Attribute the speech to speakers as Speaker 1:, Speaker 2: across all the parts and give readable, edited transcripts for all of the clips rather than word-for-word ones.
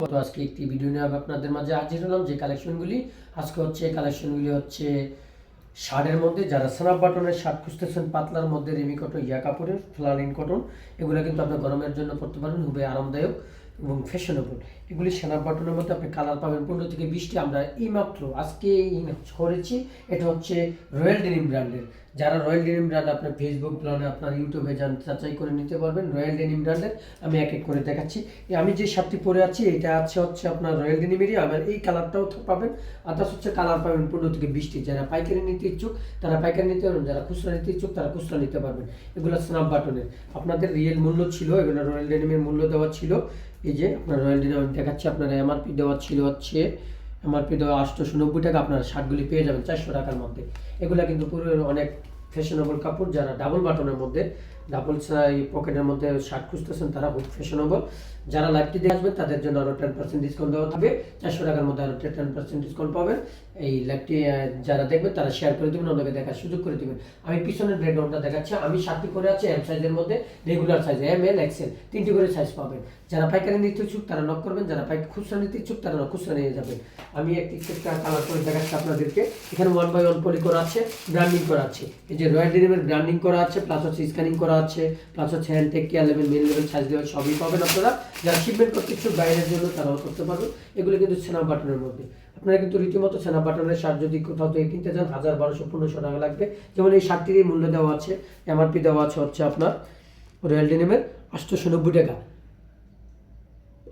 Speaker 1: তো আজকে একটি ভিডিও নিয়ে আপনাদের মাঝে হাজির হলাম। যে কালেকশনগুলি আজকে হচ্ছে কালেকশনগুলি হচ্ছে শার্টের মধ্যে, যারা স্ন্যাপ বাটনের শার্ট খুঁজতেছেন পাতলার মধ্যে রেমি কটন, ইয়া কাপড়ের ফ্লালিন কটন, এগুলো কিন্তু আপনি গরমের জন্য পরতে পারবেন, খুবই আরামদায়ক এবং ফ্যাশনেবল। এগুলি স্ন্যাপ বাটনের মধ্যে আপনি কালার পাবেন 15 থেকে 20টি। আমরা এইমাত্র আজকে করেছি, এটা হচ্ছে রয়্যাল ডেনিম ব্র্যান্ডের। যারা রয়্যাল ডেনিম ব্র্যান্ড আপনার ফেসবুক ব্লগে, আপনার ইউটিউবে যাচাই করে নিতে পারবেন রয়্যাল ডেনিম ব্র্যান্ডের। আমি এক এক করে দেখাচ্ছি। আমি যে শার্টটি পরে আছি এটা হচ্ছে আপনার রয়্যাল ডেনিমেরই। আমার এই কালারটাও পাবেন, আদার্স হচ্ছে কালার পাবেন 15 থেকে 20টি। যারা পাইকারি নিতে ইচ্ছুক তারা পাইকারি নিতে পারবেন, যারা খুচরা নিতে ইচ্ছুক তারা খুচরা নিতে পারবেন। এগুলো স্ন্যাপ বাটনের আপনাদের রিয়েল মূল্য ছিল, এগুলো রয়্যাল ডেনিমের মূল্য দেওয়া ছিল। এই যে আপনার রয়্যাল ডেনিম আমি দেখাচ্ছি, আপনার এমআরপি দেওয়া ছিল হচ্ছে এমআরপি দেওয়া 890 টাকা। আপনার শার্টগুলি পেয়ে যাবেন 400 টাকার মধ্যে। এগুলা কিন্তু পুরো অনেক ফ্যাশনেবল কাপড়। যারা ডাবল বাটনের মধ্যে, ডাবল পকেটের মধ্যে শার্ট খুঁজতেছেন তারা খুব ফ্যাশনেবল। যারা লাইভটি দিয়ে আসবেন তাদের জন্য আরও 10% ডিসকাউন্ট দেওয়া হবে। 400 টাকার মধ্যে আরও 10% ডিসকাউন্ট পাবেন। এই লাইভটি যারা দেখবেন তারা শেয়ার করে দেবেন, অন্যকে দেখার সুযোগ করে দেবেন। আমি পিছনের ব্যাকগ্রাউন্ডটা দেখাচ্ছি। আমি শার্টটি করে আছি এম সাইজের মধ্যে, রেগুলার সাইজ এম, এল, এক্সেল 3টি করে সাইজ পাবেন। যারা পাইকারি নিতে ইচ্ছুক তারা নক করবেন, যারা খুচরা নিতে ইচ্ছুক তারা খুচরা নিয়ে যাবেন। আমি একটি কালার করে দেখাচ্ছি আপনাদেরকে। এখানে 1 বাই 1 পলি করা আছে, ব্র্যান্ডিং করা আছে। এই যে রয়্যাল ডেনিমের ব্র্যান্ডিং করা আছে, প্লাস হচ্ছে স্ক্যানিং করা আছে, প্লাস হচ্ছে hand tech care level, men level, size level সবই পাবেন আপনারা। যারা শিপমেন্ট করতে ইচ্ছুক বাইরের জন্য তারাও করতে পারবেন। এগুলো কিন্তু স্ন্যাপ বাটনের মধ্যে। আপনারা কিন্তু রীতিমতো স্ন্যাপ বাটনের শার্ট যদি কোথাও থেকে কিনতে চান 1000, 1200, 1500 টাকা লাগবে। যেমন এই শার্টটিরই মূল্য দেওয়া আছে, এমআরপি দেওয়া আছে হচ্ছে আপনার রয়্যাল ডেনিমের 890 টাকা।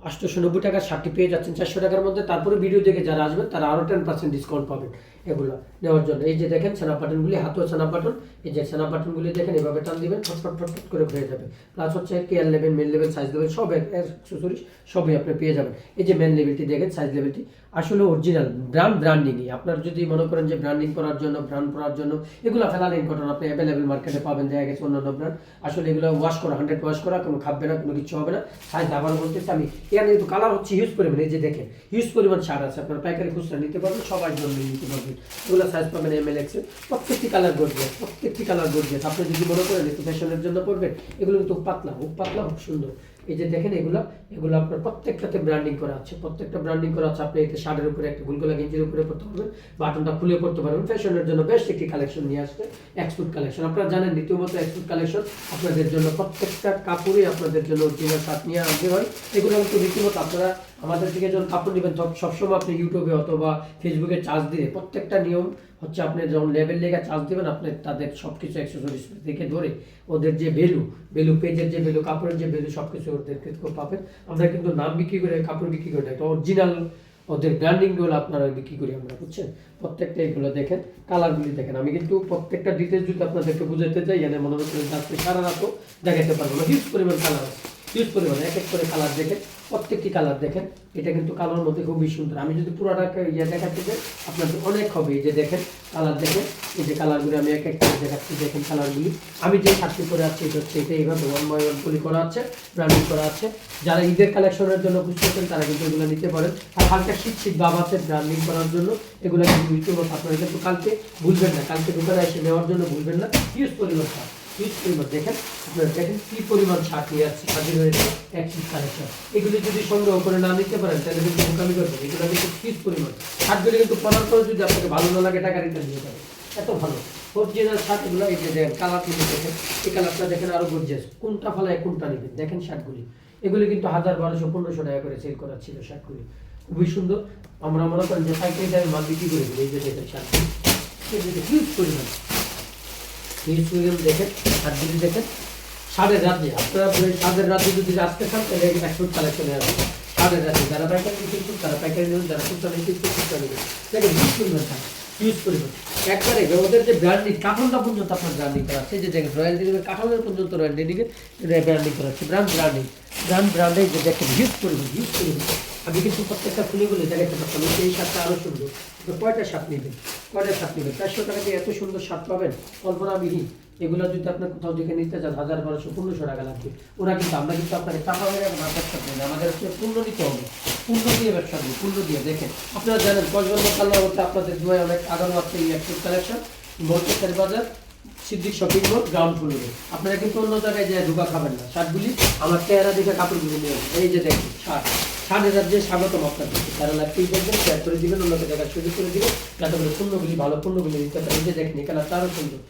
Speaker 1: 890 টাকার শার্টটি পেয়ে যাচ্ছেন 400 টাকার মধ্যে। তারপরে ভিডিও দেখে যারা আসবেন তারা আরও 10% ডিসকাউন্ট পাবেন এগুলো নেওয়ার জন্য। এই যে দেখেন স্ন্যাপ বাটনগুলি, হাতেও স্ন্যাপ বাটন। এই যে স্ন্যাপ বাটনগুলি দেখেন, এভাবে টান দিবেন, ফটফট ফটফট করে হয়ে যাবে। প্লাস হচ্ছে care level, men level, size level সব অ্যাক্সেসরিজ সবই আপনি পেয়ে যাবেন। এই যে মেন লেভেলটি দেখেন, সাইজ লেভেলটি আসলে অরিজিনাল ব্র্যান্ডিংই। আপনার যদি মনে করেন যে ব্র্যান্ডিং করার জন্য, ব্র্যান্ড করার জন্য, এগুলো ফেলালিন কটন আপনি অ্যাভেলেবেল মার্কেটে পাবেন। দেখা গেছে অন্যান্য ব্র্যান্ড আসলে এগুলো ওয়াশ করা, 100 ওয়াশ করা, কোনো খাবে না, কোনো কিছু হবে না। সাইজ আবারও বলতেছি আমি, এখানে কিন্তু কালার হচ্ছে হিউজ পরিমাণ। এই যে দেখেন হিউজ পরিমাণ শার্ট আছে, আপনার পাইকারি খুচরা নিতে পারবেন, সবাই জন্য নিতে পারবেন। এগুলো সাইজ পাবেন এম, এল, এক্সেল, প্রত্যেকটি কালার গর্জিয়াস, প্রত্যেকটি কালার গর্জিয়াস। আপনি যদি মনে করেন একটু ফ্যাশনের জন্য পড়বেন, এগুলো কিন্তু পাতলা, খুব পাতলা, খুব সুন্দর। এই যে দেখেন এগুলো আপনার প্রত্যেকটাতে ব্র্যান্ডিং করা আছে, প্রত্যেকটা ব্র্যান্ডিং করা আছে। আপনি এতে শার্টের উপরে, একটা গুলগোলা গেঞ্জির উপরে পড়তে পারবেন, বাটনটা খুলে পড়তে পারবেন। ফ্যাশনের জন্য বেস্ট একটি কালেকশন নিয়ে আসছে এক্সপোর্ট কালেকশন। আপনারা জানেন রীতিমতো এক্সপোর্ট কালেকশন আপনাদের জন্য, প্রত্যেকটা কাপড়ই আপনাদের জন্য অরিজিনাল শার্ট নিয়ে আনতে হয়। এগুলো কিন্তু রীতিমতো আপনারা আমাদের থেকে যখন কাপড় নেবেন সবসময় আপনি ইউটিউবে অথবা ফেসবুকে চার্জ দিয়ে, প্রত্যেকটা নিয়ম হচ্ছে আপনি যখন লেভেল লেগে চার্জ দেবেন, আপনি তাদের সব কিছু অ্যাক্সেসরিজ থেকে ধরে ওদের যে ভ্যালু, পেজের যে ভ্যালু, কাপড়ের যে ভ্যালু, সব কিছু ওদেরকে পাবেন। আমরা কিন্তু নাম বিক্রি করে কাপড় বিক্রি করে না, এটা অরিজিনাল ওদের ব্র্যান্ডিংগুলো আপনারা বিক্রি করি আমরা, বুঝছেন। প্রত্যেকটা এগুলো দেখেন, কালারগুলি দেখেন। আমি কিন্তু প্রত্যেকটা ডিটেলস যদি আপনাদেরকে বুঝাতে চাই, এখানে মনে হচ্ছে আজকে সারা রাতও দেখাতে পারবো না। হিউজ পরিমাণ কালার আছে, হিউজ পরিমাণ। এক এক করে কালার দেখেন, প্রত্যেকটি কালার দেখেন। এটা কিন্তু কালার মধ্যে খুবই সুন্দর। আমি যদি পুরোটাকে দেখাতে চাই আপনাদের অনেক হবে। এই যে দেখেন কালার দেখেন, এই যে কালারগুলি আমি এক এক করে দেখাচ্ছি। দেখেন কালারগুলি, আমি যে শার্টটি করে আছি এটা হচ্ছে এটা এইভাবে 1 বাই 1 পলি করা আছে, ব্র্যান্ডিং করা আছে। যারা ঈদের কালেকশনের জন্য খুঁজতেছেন তারা কিন্তু এগুলো নিতে পারেন। আর হালকা শীত ভাব আছে ব্র্যান্ডিং করার জন্য, এগুলো কিন্তু আপনারা কিন্তু কালকে ভুলবেন না, কালকে দোকানে এসে নেওয়ার জন্য ভুলবেন না। হিউজ পরিমাণ শার্ট, হিউজ পরিমাণ। দেখেন আপনারা দেখেন কি পরিমাণ শার্ট নিয়ে আসছে হাজির হয়েছে এক্সিস কালেকশন। এগুলি যদি সংগ্রহ করে না নিতে পারেন তাহলে কিন্তু বোকামি করবেন। এগুলো কিন্তু হিউজ পরিমাণ শার্টগুলি কিন্তু পরার পরে যদি আপনাকে ভালো না লাগে টাকা রিটার্ন দিয়ে যাবে, এত ভালো অরিজিনাল শার্ট এগুলো। এই যে দেখেন কালারগুলি দেখেন, এই কালারটা দেখেন আরো গর্জিয়াস। কোনটা ফালায় কোনটা নেবেন দেখেন শার্টগুলি। এগুলি কিন্তু 1000, 1200, 1500 টাকা করে সেল করা ছিল শার্টগুলি, খুবই সুন্দর। আমরা মনে করেন যে পাইকারি দামে মাল বিক্রি করে দিই। এই যে দেখেন শার্টগুলি হিউজ পরিমাণ, হিউজ পরিমাণ দেখেন শার্টগুলি দেখেন। সাদের রাজ্যে আপনারা সাদের রাজ্যে যদি আসতে চান তাহলে এক্সপোর্ট কালেকশনে আসবে। সাদের রাজ্যে যারা পাইকারি নিতে, তারা পাইকারি নেবেন, যারা খুচরা নিতে খুচরা নেবেন। দেখেন হিউজ পরিমাণ থাকে, হিউজ পরিমাণ। একবারে ওদের যে ব্র্যান্ডিং কাঠামোটা পর্যন্ত আপনার ব্র্যান্ডিং করা আছে। যে দেখেন রয়্যাল ডেনিমের কাঠামোর পর্যন্ত রয়্যাল ডেনিমের ব্র্যান্ডিং করা আছে, ব্র্যান্ডে যে দেখেন হিউজ পরিমাণ, হিউজ পরিমাণ। আমি কিন্তু প্রত্যেকটা খুলে দেখাতে পারতাম এই শার্টটা আরও সুন্দর। কয়টা শার্ট নেবেন, 400 টাকা দিয়ে এত সুন্দর শার্ট পাবেন কল্পনাবিহীন। এগুলো যদি আপনার কোথাও দেখে নিতে চান 1000, 1200, 1500 টাকা লাগবে। আমরা কিন্তু আপনাকে টাকা হয়ে যাবে না, ব্যবসা করবেন। আমাদের হচ্ছে পূর্ণ নিতে হবে, পূর্ণ দিয়ে ব্যবসা করবে, পূর্ণ দিয়ে। দেখেন আপনারা জানেন কসবান্নকাল্লা হচ্ছে আপনাদের দুয়ায় অনেক আগানো আছে এই এক্সপোর্ট কালেকশন। মল্টিকার বাজার, সিদ্দিক শপিং মল, গ্রাউন্ড ফ্লোরে। আপনারা কিন্তু অন্য জায়গায় যায় ঢোকা খাবেন না। শার্টগুলি আমার চেহারা দেখে কাপড়গুলি নিয়ে, এই যে দেখেন শার্ট 60,000 যে স্বাগতম আপনাদের, যারা লাইভটি দেখবেন শেয়ার করে দিবেন, অন্যকে দেখার সুযোগ করে দিবেন, যাতে করে পণ্যগুলি ভালো পণ্যগুলি নিতে পারেন। যে দেখেন এই কালারটা আরও সুন্দর,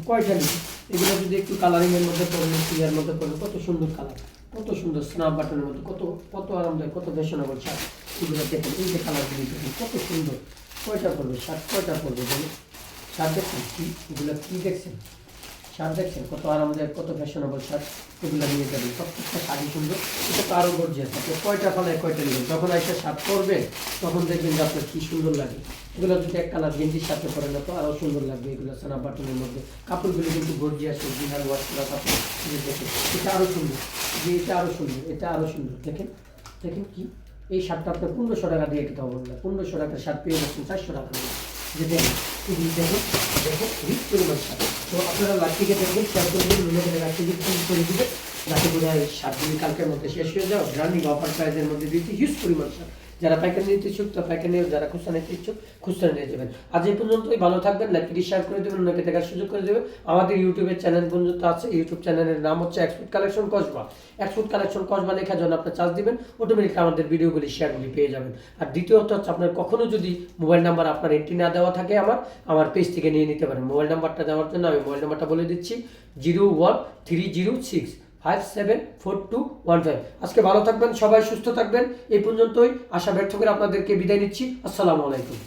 Speaker 1: কয়টা নিন এগুলো যদি একটু কালারিংয়ের মধ্যে পড়বেন, ক্লিয়ার মধ্যে পড়বেন, কত সুন্দর কালার, কত সুন্দর স্ন্যাপ বাটনের মধ্যে, কত কত আরামদায়ক, কত ফ্যাশনেবল শার্ট। এগুলো দেখেন, এই যে কালারগুলি দেখেন কত সুন্দর, কয়টা পড়বে শার্ট, কয়টা পড়বে বলুন। শার্ট দেখছেন কি, এগুলো কি দেখছেন, শার্ট দেখছেন কত আরামদায়ক, কত ফ্যাশনেবল শার্ট। এগুলো নিয়ে যাবেন, প্রত্যেকটা শাড়ি সুন্দর, এটা তো আরও গর্জিয়াস থাকে। কয়টা ফালায় কয়টা নেবেন, যখন এসে শার্ট পরবেন তখন দেখবেন যে আপনার কী সুন্দর লাগে। এগুলো যদি এক কালার গেঞ্জির সাথে পরে না তো আরও সুন্দর লাগবে। এগুলো সানা বাটনের মধ্যে কাপড়গুলো কিন্তু গর্জিয়াস, বিহার ওয়াশ করা কাপড়। দেখেন এটা আরও সুন্দর, যে এটা আরও সুন্দর, এটা আরও সুন্দর। দেখেন দেখেন কি, এই শার্টটা আপনার 1500 টাকা দিয়ে কিনতে হবে না, 1500 টাকার শার্ট পেয়ে যাচ্ছেন 400 টাকা দিয়ে। যে দেখেন এগুলি দেখেন, দেখেন হিট পরিমাণ শার্ট। তো আপনারা লাঠিকে দেখবেন, শেয়ার করে দিন, অন্যকে লাঠিকে করে দিবেন, যাতে করে এই শার্টগুলি কালকের মধ্যে শেষ হয়ে যাও। রানিং অফার প্রাইজের মধ্যে দিয়েছি হিউজ পরিমাণ শার্ট। যারা পাইকারি নিতে ইচ্ছুক তো পাইকারি নিয়ে, যারা খুচরা নিতে ইচ্ছুক খুচরা নিয়ে যাবেন। আজ এই পর্যন্তই, ভালো থাকবেন, লাইভটি শেয়ার করে দেবেন, অন্যকে দেখার সুযোগ করে দেবেন। আমাদের ইউটিউবের চ্যানেল পর্যন্ত আছে, ইউটিউব চ্যানেলের নাম হচ্ছে export collection Kasba. Export collection Kasba লেখার জন্য আপনার চার্জ দিবেন, অটোমেটিক আমাদের ভিডিওগুলি শেয়ারগুলি পেয়ে যাবেন। আর দ্বিতীয়ত হচ্ছে, আপনার কখনো যদি মোবাইল নাম্বার আপনার এন্ট্রি না দেওয়া থাকে আমার পেজ থেকে নিয়ে নিতে পারেন। মোবাইল নাম্বারটা দেওয়ার জন্য আমি মোবাইল নাম্বারটা বলে দিচ্ছি, 01306574215। আজকে ভালো থাকবেন, সবাই সুস্থ থাকবেন। এই পর্যন্তই আশা ব্যর্থ করে আপনাদেরকে বিদায় নিচ্ছি। আসসালামু আলাইকুম।